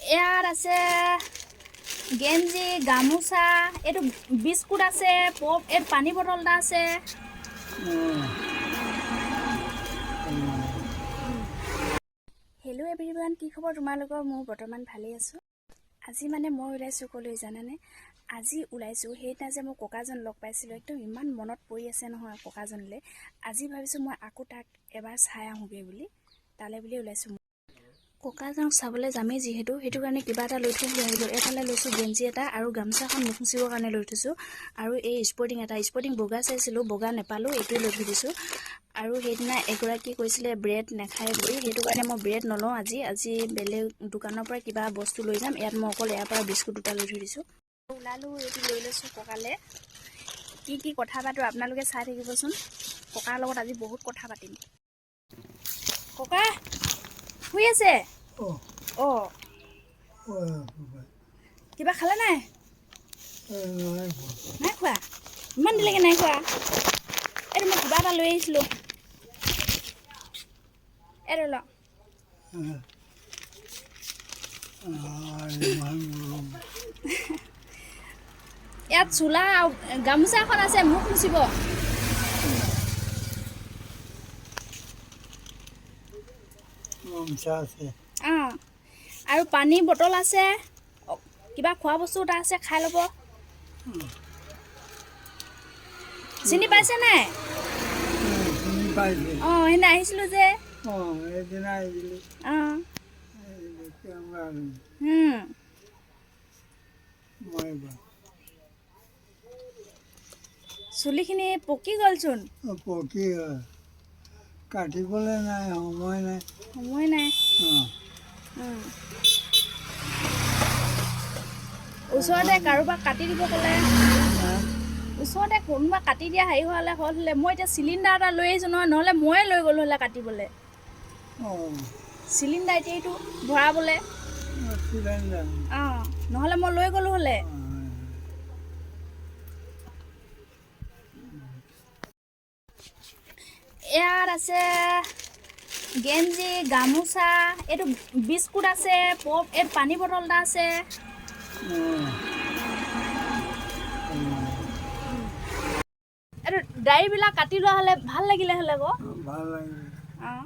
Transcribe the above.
ইয়াত আছে গেঞ্জি গামোচা এইটো বিস্কুট আছে পপ এই পানী বটল এটা আছে হেল্ল' এভৰিৱান কি খবৰ তোমালোকৰ মোৰ বৰ্তমান ভালেই আছোঁ আজি মানে মই ওলাইছোঁ ক'লৈ জানানে আজি ওলাইছোঁ সেইদিনা যে মই ককাজন লগ পাইছিলোঁ একদম ইমান মনত পৰি আছে নহয় ককাজনলৈ আজি ভাবিছোঁ মই আকৌ তাক এবাৰ চাই আহোঁগৈ বুলি তালৈ বুলি ওলাইছোঁ ককাজনক চাবলৈ যামেই যিহেতু সেইটো কাৰণে কিবা এটা লৈ থৈ আহিলোঁ এফালে লৈছোঁ গেঞ্জি এটা আৰু গামোচাখন মুখ মুচিবৰ কাৰণে লৈ থৈছোঁ আৰু এই স্পৰ্টিং বগা চাইছিলোঁ বগা নেপালোঁ এইটোৱে লৈ থৈ দিছোঁ আৰু সেইদিনা এগৰাকী কৈছিলে ব্ৰেড নাখায় বুলি সেইটো কাৰণে মই ব্ৰেড নলওঁ আজি বেলেগ দোকানৰ পৰা কিবা বস্তু লৈ যাম ইয়াত মই অকল ইয়াৰ পৰা বিস্কুট দুটা লৈ থৈ দিছোঁ ওলালোঁ এইটো লৈ লৈছোঁ ককালৈ কি কথা পাতোঁ আপোনালোকে চাই থাকিবচোন ককাৰ লগত আজি বহুত কথা পাতিম ককা শুই আছে অঁ কিবা খালে নাই নাই খোৱা ইমান দেৰিলৈকে নাই খোৱা এইটো মই কিবা এটা লৈ আহিছিলোঁ এইটো ল ইয়াত চোলা গামোচা এখন আছে মুখ মুচিব অঁ আৰু পানী বটল আছে কিবা খোৱা বস্তু এটা আছে খাই ল'ব চিনি পাইছে নাই অঁ সেইদিনা আহিছিলোঁ যে অঁ চুলিখিনি পকি গ'লচোন পকি কাটিবলৈ নাই সময় নাই ওচৰতে কাৰোবাক কাটি দিব ক'লে ওচৰতে কোনোবা কাটি দিয়া হেৰি হোৱালে হ'লে মই এতিয়া চিলিণ্ডাৰ এটা লৈ আহিছোঁ নহয় নহ'লে ময়ে লৈ গ'লো হ'লে কাটিবলৈ চিলিণ্ডাৰ এতিয়া এইটো ভৰাবলৈ অঁ নহ'লে মই লৈ গ'লো হ'লে ইয়াত আছে গেঞ্জি গামোচা এইটো বিস্কুট আছে পপ এই পানী বটল এটা আছে এইটো দাড়িবিলাক কাটি লোৱা হ'লে ভাল লাগিলে হ'লে আকৌ ভাল লাগে অঁ